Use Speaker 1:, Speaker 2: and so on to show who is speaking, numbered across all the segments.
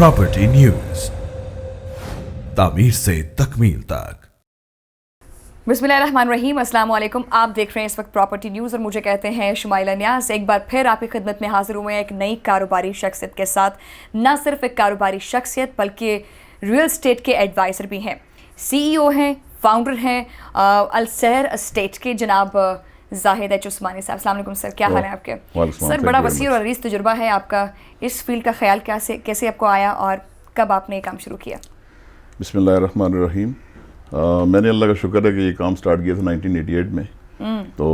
Speaker 1: Property news, तामीर से तकमील तक।
Speaker 2: बिस्मिल्लाहिर्रहमानिर्रहीम, अस्सलाम वालेकुम। आप देख रहे हैं इस वक्त प्रॉपर्टी न्यूज़ और मुझे कहते हैं शुमाइला न्याज़। एक बार फिर आपकी खिदमत में हाजिर हुए हैं एक नई कारोबारी शख्सियत के साथ। न सिर्फ एक कारोबारी शख्सियत बल्कि रियल एस्टेट के एडवाइज़र भी हैं, CEO हैं, फाउंडर हैं अलसहर एस्टेट के जनाब जाहिद एच उस्मानी साहब। अस्सलाम वालेकुम सर, क्या हाल है आपके? सर, बड़ा वसी और अरीज़ तजुर्बा है आपका, इस फील्ड का ख्याल कैसे आपको आया और कब आपने ये काम शुरू किया?
Speaker 3: बिस्मिल्लाहिर्रहमानिर्रहीम। मैंने अल्लाह का शुक्र है कि ये काम स्टार्ट किया था 1988 में। तो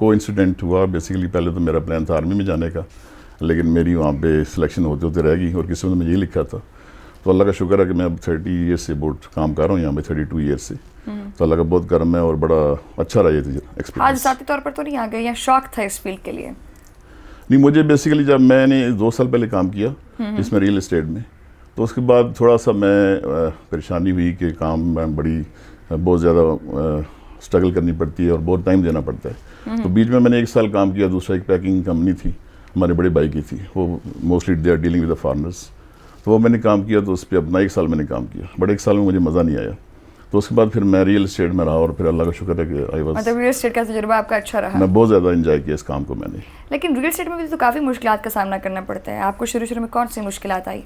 Speaker 3: को इंसिडेंट हुआ। बेसिकली पहले तो मेरा प्लान था आर्मी में जाने का, लेकिन मेरी वहाँ पे सिलेक्शन होते होते रह गई और किसी ने मुझे ये लिखा था। तो अल्लाह का शुक्र है कि मैं अब 30 ईयर से बहुत काम कर रहा हूँ यहाँ पे, 32 ईयर से। तो अल्लाह का बहुत करम है और बड़ा अच्छा रहा ये एक्सपीरियंस।
Speaker 2: आज ज़ाती तौर पर तो नहीं आ गए या शौक था इस फील्ड के लिए?
Speaker 3: नहीं, मुझे बेसिकली जब मैंने 2 साल पहले काम किया इसमें रियल एस्टेट में, तो उसके बाद थोड़ा सा मैं परेशानी हुई कि काम में बहुत ज़्यादा स्ट्रगल करनी पड़ती है और बहुत टाइम देना पड़ता है। तो बीच में मैंने 1 साल काम किया। दूसरा एक पैकिंग कंपनी थी, हमारे बड़े भाई की थी, वो mostly they are dealing with the farmers. तो वो मैंने काम किया, तो उस पर अपना 1 साल मैंने काम किया। बट 1 साल में मुझे मज़ा नहीं आया, तो उसके बाद फिर मैं रियल एस्टेट में रहा और फिर अल्लाह का शुक्र है कि आई वाज,
Speaker 2: मतलब रियल एस्टेट का तजुर्बा आपका अच्छा रहा?
Speaker 3: मैं बहुत ज़्यादा एंजॉय किया इस काम को मैंने।
Speaker 2: लेकिन रियल एस्टेट में भी तो काफ़ी मुश्किलात का सामना करना पड़ता है। आपको शुरू में कौन सी मुश्किलात आई?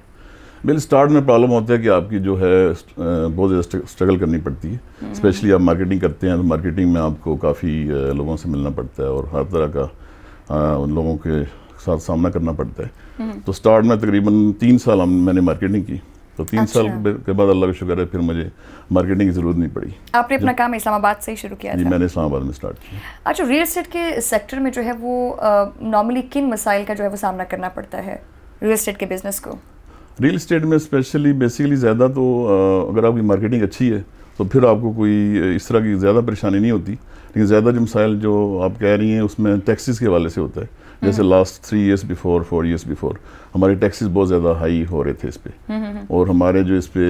Speaker 3: मेरे स्टार्ट में प्रॉब्लम होता है कि आपकी जो है बहुत ज़्यादा स्ट्रगल करनी पड़ती है। स्पेशली आप मार्केटिंग करते हैं तो मार्केटिंग में आपको काफ़ी लोगों से मिलना पड़ता है और हर तरह का उन लोगों के साथ सामना करना पड़ता है। तो स्टार्ट में तकरीबन 3 साल मैंने मार्केटिंग की। तो 3 साल के बाद अल्लाह का शुक्र है फिर मुझे मार्केटिंग की ज़रूरत नहीं पड़ी।
Speaker 2: आपने अपना काम इस्लामाबाद से ही शुरू किया
Speaker 3: जी,
Speaker 2: था?
Speaker 3: मैंने इस्लामाबाद में स्टार्ट किया।
Speaker 2: अच्छा, रियल एस्टेट के सेक्टर में जो है वो नॉर्मली किन मसाइल का जो है वो सामना करना पड़ता है रियल एस्टेट के बिजनेस को?
Speaker 3: रियल एस्टेट में स्पेशली बेसिकली ज़्यादा तो अगर आपकी मार्केटिंग अच्छी है तो फिर आपको कोई इस तरह की ज़्यादा परेशानी नहीं होती। लेकिन ज़्यादा जो मसाइल जो आप कह रही हैं उसमें टैक्सेस के हवाले से होता है। जैसे last 3 years before 4 years before हमारे टैक्सेस बहुत ज़्यादा हाई हो रहे थे इस पे, और हमारे जो इस पे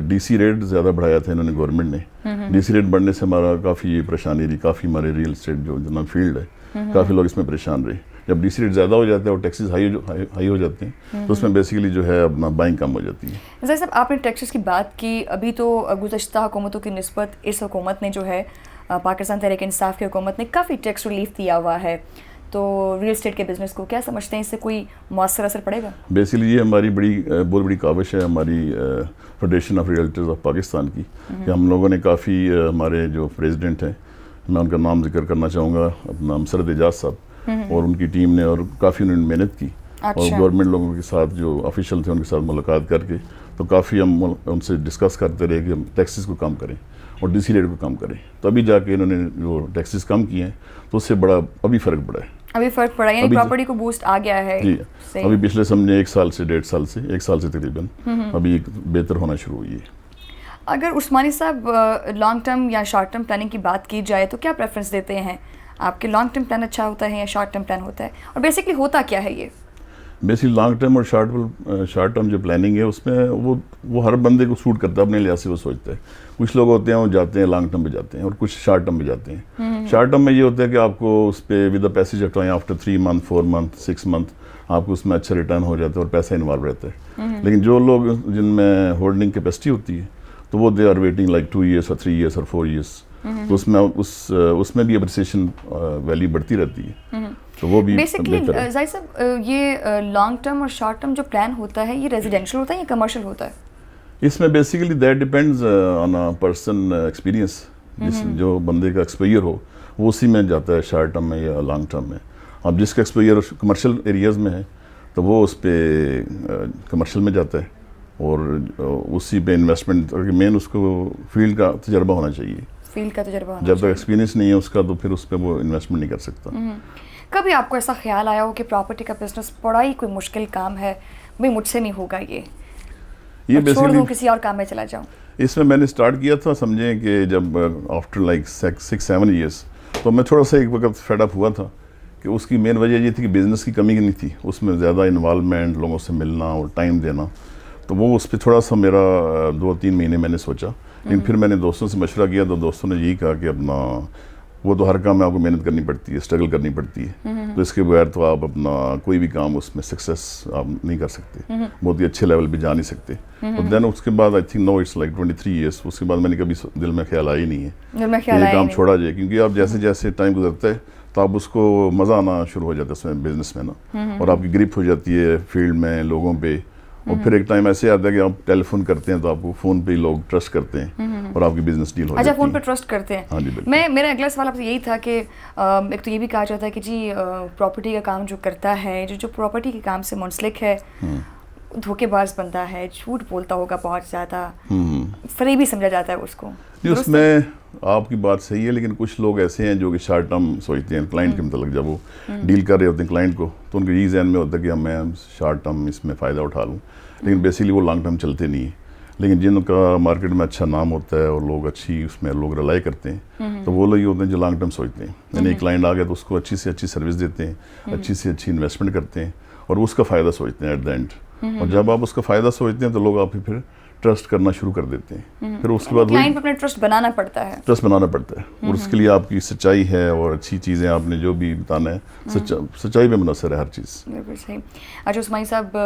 Speaker 3: DC रेट ज़्यादा बढ़ाया था इन्होंने, गवर्नमेंट ने। DC रेट बढ़ने से हमारा काफ़ी परेशानी रही, काफ़ी हमारे रियल एस्टेट जो जना फील्ड है काफ़ी लोग इसमें परेशान रहे। जब DC रेट ज़्यादा हो जाता है और टैक्सेस हाई हो जाते हैं तो उसमें बेसिकली जो है अपना बाइंग कम हो जाती है।
Speaker 2: जैसे साहब आपने टैक्सेस की बात की, अभी तो गुज़श्ता हुकूमतों की निस्बत इस हुकूमत ने जो है पाकिस्तान तहरीक इंसाफ की हुकूमत ने काफ़ी टैक्स रिलीफ दिया हुआ है। तो रियल एस्टेट के बिज़नेस को क्या समझते हैं, इससे कोई मौसर असर पड़ेगा?
Speaker 3: बेसिकली ये हमारी बहुत बड़ी काविश है हमारी federation of realtors of Pakistan की, कि हम लोगों ने काफ़ी हमारे जो प्रेसिडेंट हैं, मैं उनका नाम जिक्र करना चाहूँगा, अपना मसरत एजाज साहब, और उनकी टीम ने और काफ़ी उन्होंने मेहनत की। और गवर्नमेंट लोगों के साथ जो ऑफिशियल थे उनके साथ मुलाकात करके तो काफ़ी हम उनसे डिस्कस करते रहे कि हम टैक्सेस को कम करें और DC रेट को कम करें। तो अभी जाके इन्होंने जो टैक्सेस कम किए हैं तो उससे बड़ा अभी फ़र्क पड़ा है।
Speaker 2: अभी फ़र्क पड़ा है, यानी प्रॉपर्टी को बूस्ट आ गया है?
Speaker 3: जी, अभी पिछले समझे 1 साल से 1.5 साल से तकरीबन अभी बेहतर होना शुरू हुई है।
Speaker 2: अगर उस्मानी साहब लॉन्ग टर्म या शॉर्ट टर्म प्लानिंग की बात की जाए तो क्या प्रेफरेंस देते हैं? आपके लॉन्ग टर्म प्लान अच्छा होता है या शॉर्ट टर्म प्लान होता है, और बेसिकली होता क्या है ये?
Speaker 3: बेसिकली लॉन्ग टर्म और शॉर्ट टर्म जो प्लानिंग है उसमें वो हर बंदे को सूट करता है, अपने लिहाज से वो सोचता है। कुछ लोग होते हैं वो जाते हैं लॉन्ग टर्म पे जाते हैं और कुछ शॉर्ट टर्म पे जाते हैं। शॉर्ट टर्म में ये होता है कि आपको उस पर with the passage of time after 3 month 4 month 6 month आपको उसमें अच्छा रिटर्न हो जाता है और पैसा इन्वॉल्व रहता है। लेकिन जो लोग जिनमें होल्डिंग कैपेसिटी होती है तो वो they are waiting like 2 years और 3 इयर्स और 4 इयर्स। तो उसमें भी अप्रिसिएशन वैल्यू बढ़ती रहती है। तो वो भी
Speaker 2: बेसिकली जाहिद साहब ये लॉन्ग टर्म और शॉर्ट टर्म जो प्लान होता है ये रेजिडेंशियल होता है या कमर्शियल होता है?
Speaker 3: इसमें basically that depends on a person experience. जो बंदे का एक्सपोजर हो वो उसी में जाता है, शॉर्ट टर्म में या लॉन्ग टर्म में। अब जिसका एक्सपोजर कमर्शियल एरियाज़ में है तो वो उस पर कमर्शियल में जाता है और उसी पे इन्वेस्टमेंट, मेन उसको फील्ड का तजर्बा होना चाहिए।
Speaker 2: फील्ड का तजर्बा होना
Speaker 3: जब तक एक्सपीरियंस नहीं है उसका तो फिर उस पर वो इन्वेस्टमेंट नहीं कर सकता।
Speaker 2: कभी आपको ऐसा ख्याल आया हो कि प्रॉपर्टी का बिजनेस बड़ा ही कोई मुश्किल काम है, भाई मुझसे नहीं होगा ये छोड़ दूँ किसी और काम में चला जाऊँ?
Speaker 3: इसमें मैंने स्टार्ट किया था, समझें कि जब आफ्टर लाइक 6-7 ईयर्स तो मैं थोड़ा सा एक वक्त फेड अप हुआ था कि उसकी मेन वजह ये थी कि बिज़नेस की कमी नहीं थी, उसमें ज़्यादा इन्वॉल्वमेंट, लोगों से मिलना और टाइम देना। तो वो उस पर थोड़ा सा मेरा 2-3 महीने मैंने सोचा। लेकिन फिर मैंने दोस्तों से मशवरा किया तो दोस्तों ने यही कहा कि अपना وہ تو ہر کام میں آپ کو محنت کرنی پڑتی ہے, اسٹرگل کرنی پڑتی ہے, تو اس کے بغیر تو آپ اپنا کوئی بھی کام اس میں سکسیس آپ نہیں کر سکتے, بہت ہی اچھے لیول پہ جا نہیں سکتے. اور دین اس کے بعد I think now it's like 23 years, اس کے بعد میں نے کبھی دل میں خیال آیا ہی نہیں ہے کہ یہ کام چھوڑا جائے, کیونکہ آپ جیسے جیسے ٹائم گزرتا ہے تو آپ اس کو مزہ آنا شروع ہو جاتا ہے اس میں بزنس میں نا, اور آپ کی گرپ ہو جاتی ہے فیلڈ میں لوگوں پہ. اور پھر ایک ٹائم ایسے آتا ہے کہ آپ ٹیلی فون کرتے ہیں تو آپ کو فون پہ ہی لوگ ٹرسٹ کرتے ہیں اور آپ کی بزنس ڈیل ہو جاتی ہے.
Speaker 2: اچھا, فون پہ ٹرسٹ کرتے ہیں.
Speaker 3: ہاں جی بالکل.
Speaker 2: میرا اگلا سوال آپ سے یہی تھا کہ ایک تو یہ بھی کہا جاتا ہے کہ جی پراپرٹی کا کام جو کرتا ہے, جو پراپرٹی کے کام سے منسلک ہے, دھوکے باز بنتا ہے, جھوٹ بولتا ہوگا بہت زیادہ, فریبی سمجھا جاتا ہے اس کو.
Speaker 3: اس میں آپ کی بات صحیح ہے, لیکن کچھ لوگ ایسے ہیں جو کہ شارٹ ٹرم سوچتے ہیں کلائنٹ کے متعلق. جب وہ ڈیل کر رہے ہوتے ہیں کلائنٹ کو تو ان کے یہی ذہن میں ہوتا ہے کہ میں شارٹ ٹرم اس میں فائدہ اٹھا لوں, لیکن بیسیکلی وہ لانگ ٹرم چلتے نہیں ہیں. لیکن جن کا مارکیٹ میں اچھا نام ہوتا ہے اور لوگ اچھی اس میں لوگ رلائی کرتے ہیں, تو وہ لوگ یہ ہوتے ہیں جو لانگ ٹرم سوچتے ہیں. یعنی ایک کلائنٹ آ گیا تو اس کو اچھی سے اچھی سروس دیتے ہیں, اچھی سے اچھی انویسٹمنٹ کرتے ہیں اور اس کا فائدہ سوچتے ہیں ایٹ دا اینڈ. اور جب آپ اس کا فائدہ سوچتے ہیں تو لوگ آپ پھر ٹرسٹ کرنا شروع کر دیتے ہیں. پھر اس کے بعد
Speaker 2: کلائنٹ پہ اپنا ٹرسٹ بنانا پڑتا ہے,
Speaker 3: ٹرسٹ بنانا پڑتا ہے, اور اس کے لیے آپ کی سچائی ہے اور اچھی چیزیں آپ نے جو بھی بتانا ہے سچائی پہ منحصر ہے ہر چیز.
Speaker 2: بالکل صحیح. اچھا عثمانی صاحب,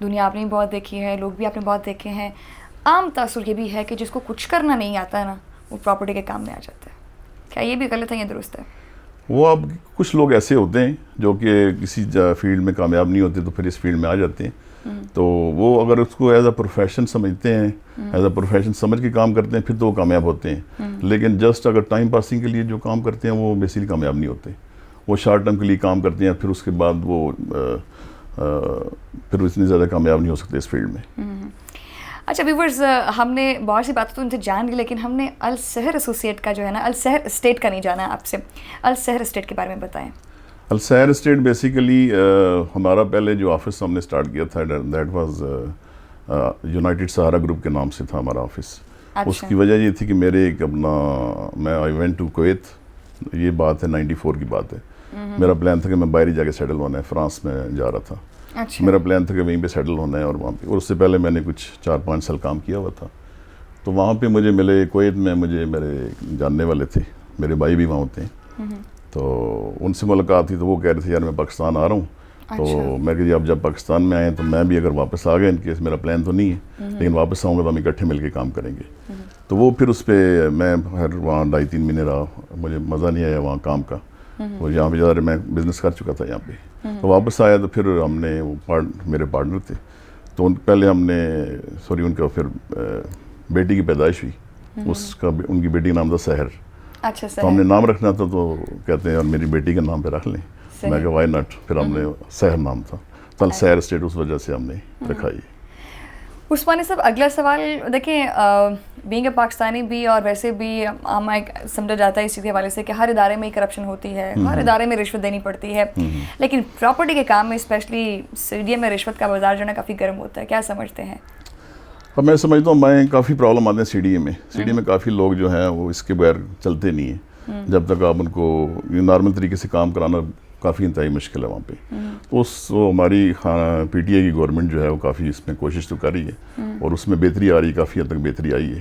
Speaker 2: دنیا آپ نے بھی بہت دیکھی ہے, لوگ بھی آپ نے بہت دیکھے ہیں, عام تاثر یہ بھی ہے کہ جس کو کچھ کرنا نہیں آتا ہے نا وہ پراپرٹی کے کام میں آ جاتا ہے. کیا یہ بھی غلط ہے یا درست ہے؟
Speaker 3: وہ اب کچھ لوگ ایسے ہوتے ہیں جو کہ کسی فیلڈ میں کامیاب نہیں ہوتے تو پھر اس فیلڈ میں آ جاتے ہیں. تو وہ اگر اس کو ایز اے پروفیشن سمجھتے ہیں, ایز اے پروفیشن سمجھ کے کام کرتے ہیں, پھر تو وہ کامیاب ہوتے ہیں. لیکن جسٹ اگر ٹائم پاسنگ کے لیے جو کام کرتے ہیں وہ بیسیکلی کامیاب نہیں ہوتے. وہ شارٹ ٹرم کے لیے کام کرتے ہیں, پھر اس کے بعد وہ پھر اتنی زیادہ کامیاب نہیں ہو سکتے اس فیلڈ میں.
Speaker 2: اچھا ویورز, ہم نے بہت سی باتیں تو ان سے جان لی, لیکن ہم نے السحر ایسوسیٹ کا جو ہے نا, السحر اسٹیٹ کا نہیں جانا ہے آپ سے. السحر اسٹیٹ کے بارے میں بتائیں.
Speaker 3: السحر اسٹیٹ بیسیکلی ہمارا پہلے جو آفس ہم نے اسٹارٹ کیا تھا دیٹ واز یونائٹیڈ سہارا گروپ کے نام سے تھا ہمارا آفس. اس کی وجہ یہ تھی کہ میرے ایک اپنا میں آئی وینٹ ٹو کویت, یہ بات ہے 94 کی بات ہے. میرا پلان تھا کہ میں باہر جا کے سیٹل ہونا ہے, فرانس میں جا رہا تھا. میرا پلان تھا کہ وہیں پہ سیٹل ہونا ہے اور وہاں پہ, اور اس سے پہلے میں نے کچھ 4-5 سال کام کیا ہوا تھا. تو وہاں پہ مجھے ملے کویت میں, مجھے میرے جاننے والے تھے, میرے بھائی بھی وہاں ہوتے ہیں. تو ان سے ملاقات تھی تو وہ کہہ رہے تھے یار میں پاکستان آ رہا ہوں. تو میں کہ جی اب جب پاکستان میں آئے تو میں بھی اگر واپس آ گیا, ان کیس میرا پلان تو نہیں ہے لیکن واپس آؤں گا تو ہم اکٹھے مل کے کام کریں گے. تو وہ پھر اس پہ میں وہاں 2.5-3 مہینے رہا, مجھے مزہ نہیں آیا وہاں کام کا. اور یہاں پہ زیادہ میں بزنس کر چکا تھا یہاں پہ. تو واپس آیا تو پھر ہم نے میرے پارٹنر تھے, تو پہلے ہم نے ان کا پھر بیٹی کی پیدائش ہوئی, اس کا ان کی بیٹی کا نام تھا سحر.
Speaker 2: اچھا,
Speaker 3: تو ہم نے نام رکھنا تھا تو کہتے ہیں اور میری بیٹی کا نام پہ رکھ لیں. میں کہا وائی ناٹ, پھر ہم نے سحر نام تھا, تو سحر اسٹیٹ اس وجہ سے ہم نے رکھا. یہ
Speaker 2: عثمانی صاحب, اگلا سوال دیکھیں, بینگ اے پاکستانی بھی اور ویسے بھی عام سمجھا جاتا ہے اس چیز کے حوالے سے کہ ہر ادارے میں کرپشن ہوتی ہے, ہر ادارے میں رشوت دینی پڑتی ہے, لیکن پراپرٹی کے کام میں اسپیشلی CDA میں رشوت کا بازار جو ہے نا کافی گرم ہوتا ہے. کیا سمجھتے ہیں؟
Speaker 3: اب میں سمجھتا ہوں میں کافی پرابلم آتے ہیں CDA میں. CDA میں کافی لوگ جو ہیں وہ اس کے بغیر چلتے نہیں ہیں. جب تک آپ ان کو نارمل طریقے سے کام کرانا کافی انتہائی مشکل ہے وہاں پہ. تو ہماری PTI کی گورنمنٹ جو ہے وہ کافی اس میں کوشش تو کر رہی ہے اور اس میں بہتری آ رہی ہے, کافی حد تک بہتری آئی ہے,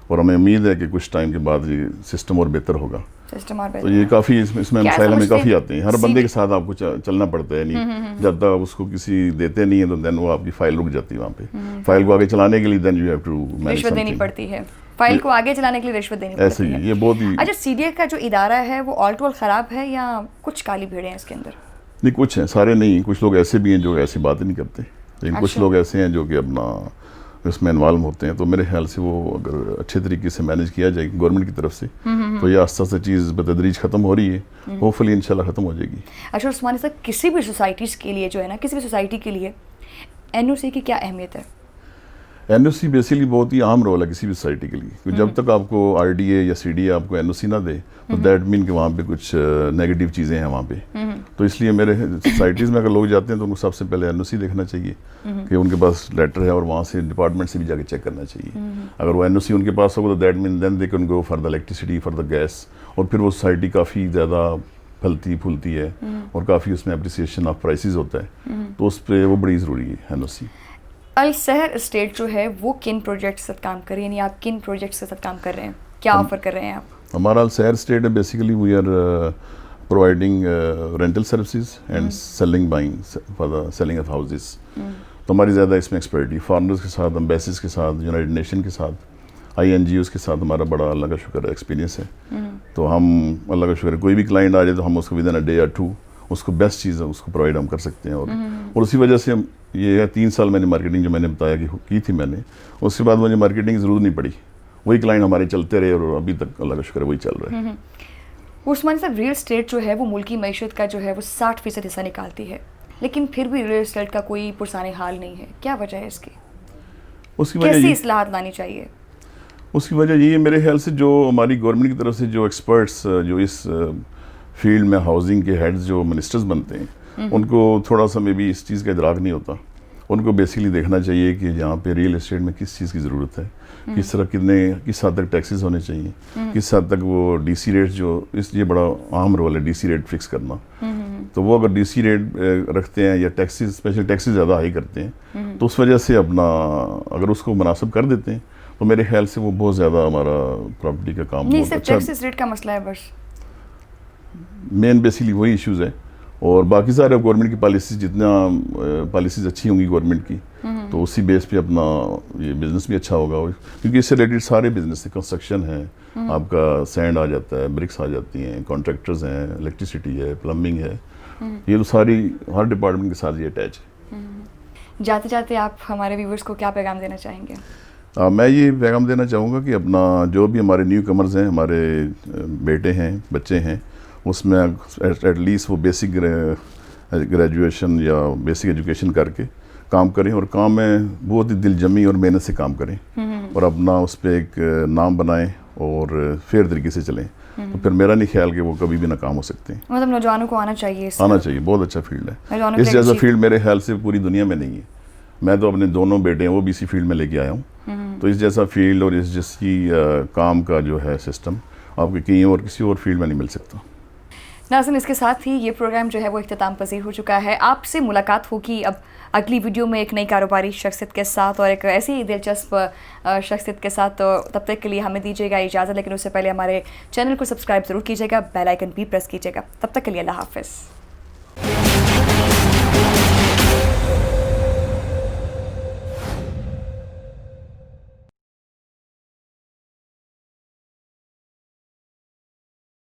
Speaker 3: اور ہمیں امید ہے کہ کچھ ٹائم کے بعد یہ سسٹم اور بہتر ہوگا. تو یہ کافی اس میں مسائل ہمیں کافی آتے ہیں. ہر بندے کے ساتھ آپ کو چلنا پڑتا ہے, نہیں جب تک اس کو کسی دیتے نہیں ہیں تو دین وہ آپ کی فائل رک جاتی ہے وہاں پہ. فائل کو آگے چلانے کے لیے دین یو ہیو ٹو
Speaker 2: رشوت دینی پڑتی ہے, فائل کو آگے چلانے کے لیے رشوت دینی پڑتی ہے.
Speaker 3: یہ بہت ہی.
Speaker 2: اچھا, CDA کا جو ادارہ ہے وہ آل ٹو آل خراب ہے یا کچھ کالی بھیڑیں ہیں اس کے اندر؟
Speaker 3: نہیں, کچھ ہیں, سارے نہیں. کچھ لوگ ایسے بھی ہیں جو ایسی باتیں نہیں کرتے, لیکن کچھ لوگ ایسے ہیں جو کہ اپنا اس میں انوالو ہوتے ہیں. تو میرے خیال سے وہ اگر اچھے طریقے سے مینیج کیا جائے گورنمنٹ کی طرف سے تو یہ آہستہ آہستہ چیز بتدریج ختم ہو رہی ہے, ہوپ فلی انشاءاللہ ختم ہو جائے گی.
Speaker 2: اچھا عثمانی صاحب, کسی بھی سوسائٹیز کے لیے جو ہے نا, کسی بھی سوسائٹی کے لیے NOC کی کیا اہمیت ہے؟
Speaker 3: NOC بیسیکلی بہت ہی عام رول ہے کسی بھی سوسائٹی کے لیے. جب تک آپ کو RDA یا CDA آپ کو NOC نہ دے تو دیٹ مین کہ وہاں پہ کچھ نیگیٹو چیزیں ہیں وہاں پہ. تو اس لیے میرے سوسائٹیز میں اگر لوگ جاتے ہیں تو ان کو سب سے پہلے NOC دیکھنا چاہیے کہ ان کے پاس لیٹر ہے, اور وہاں سے ڈپارٹمنٹ سے بھی جا کے چیک کرنا چاہیے. اگر وہ NOC ان کے پاس ہوگا تو that mean then they can go for the electricity, for the gas, اور پھر وہ سوسائٹی کافی زیادہ پھلتی پھولتی ہے اور کافی اس میں اپریسیشن آف پرائسز ہوتا ہے. تو اس پہ وہ بڑی ضروری ہے NOC.
Speaker 2: السحر اسٹیٹ جو ہے وہ کن پروجیکٹ سے کام کر رہی ہے, یعنی آپ کن پروجیکٹ سے کام کر رہے ہیں, کیا آفر کر رہے ہیں آپ؟
Speaker 3: हमारा सैर स्टेट है basically we are providing rental services and selling buying for the selling of houses. तो हमारी ज़्यादा इसमें एक्सपर्टी फॉरनर्स के साथ, एम्बेसीज के साथ, यूनाइटेड नेशन के साथ, INGOs के साथ हमारा बड़ा अल्लाह का शुक्र है एक्सपीरियंस है. तो हम अल्लाह का शुक्र है कोई भी क्लाइंट आ जाए तो हम उसको विद इन अ डे या 2 उसको बेस्ट चीज़ है उसको प्रोवाइड हम कर सकते हैं. और उसी वजह से हम ये 3 साल मैंने मार्केटिंग जो मैंने बताया कि की थी मैंने, उसके बाद मुझे मार्केटिंग ज़रूरत नहीं पड़ी. वही क्लाइंट हमारे चलते रहे और अभी तक अल्लाह का शुक्र है वही चल रहा है.
Speaker 2: उस्मानी साहब, रियल एस्टेट जो है वो मुल्की मईशत का जो है वो 60% हिस्सा निकालती है, लेकिन फिर भी रियल एस्टेट का कोई पुरसाने हाल नहीं है. क्या वजह है इसकी?
Speaker 3: उसकी वजह
Speaker 2: कैसी
Speaker 3: ये
Speaker 2: इस्लाहत लानी चाहिए?
Speaker 3: उसकी वजह ये है मेरे ख्याल से जो हमारी गवर्नमेंट की तरफ से जो एक्सपर्ट्स जो इस फील्ड में हाउसिंग के हेड्स जो मिनिस्टर्स बनते हैं उनको थोड़ा सा मे बी इस चीज़ का इदराक नहीं होता. उनको बेसिकली देखना चाहिए कि यहाँ पे रियल एस्टेट में किस चीज़ की ज़रूरत है, किस तरह किस हद तक टैक्सेस होने चाहिए, किस हद तक वो DC रेट जो ये बड़ा अहम रोल है DC रेट फिक्स करना. तो वो अगर DC रेट रखते हैं या टैक्सेस स्पेशल टैक्सेस ज़्यादा हाई करते हैं तो उस वजह से अपना अगर उसको मुनासिब कर देते हैं तो मेरे ख्याल से वो बहुत ज़्यादा हमारा प्रॉपर्टी का काम
Speaker 2: नहीं,
Speaker 3: बहुत
Speaker 2: सिर्फ
Speaker 3: अच्छा.
Speaker 2: टैक्सेस रेट का मसला है बस.
Speaker 3: मेन बेसिकली वही इश्यूज़ है. और बाकी सारे गवर्नमेंट की पॉलिसीज जितना पॉलिसीज अच्छी होंगी गवर्नमेंट की तो उसी बेस पे अपना ये बिज़नेस भी अच्छा होगा. क्योंकि इससे रिलेटेड सारे बिजनेस है, कंस्ट्रक्शन है, आपका सैंड आ जाता है, ब्रिक्स आ जाती हैं, कॉन्ट्रैक्टर्स हैं, इलेक्ट्रिसिटी है, प्लम्बिंग है, ये तो सारी हर डिपार्टमेंट के साथ ये अटैच है.
Speaker 2: जाते जाते आप हमारे व्यूवर्स को क्या पैगाम देना चाहेंगे?
Speaker 3: मैं ये पैगाम देना चाहूँगा कि अपना जो भी हमारे न्यू कमर्स हैं, हमारे बेटे हैं, बच्चे हैं, उसमें एटलीस्ट वो बेसिक ग्रेजुएशन या बेसिक एजुकेशन करके काम करें और काम में बहुत ही दिलजमी और मेहनत से काम करें और अपना उस पर एक नाम बनाएं और फेयर तरीके से चलें. तो फिर मेरा नहीं ख्याल कि वो कभी भी नाकाम हो सकते हैं.
Speaker 2: मतलब नौजवानों को आना चाहिए इसमें?
Speaker 3: आना चाहिए, बहुत अच्छा फील्ड है.
Speaker 2: नौजवानों
Speaker 3: इस
Speaker 2: के लिए
Speaker 3: जैसा
Speaker 2: अच्छी-
Speaker 3: फील्ड मेरे ख्याल से पूरी दुनिया में नहीं है. मैं तो अपने दोनों बेटे हैं वो भी इसी फील्ड में लेके आया हूँ. तो इस जैसा फील्ड और इस जैसी काम का जो है सिस्टम आपके कहीं और किसी और फील्ड में नहीं मिल सकता.
Speaker 2: नाज़रीन, इसके साथ ही ये प्रोग्राम जो है वो इख्तिताम पज़ीर हो चुका है. आपसे मुलाकात होगी अब अगली वीडियो में एक नई कारोबारी शख्सियत के साथ और एक ऐसी ही दिलचस्प शख्सियत के साथ. तो तब तक के लिए हमें दीजिएगा इजाज़त, लेकिन उससे पहले हमारे चैनल को सब्सक्राइब ज़रूर कीजिएगा, बेल आइकन भी प्रेस कीजिएगा. तब तक के लिए अल्लाह हाफ़िज़.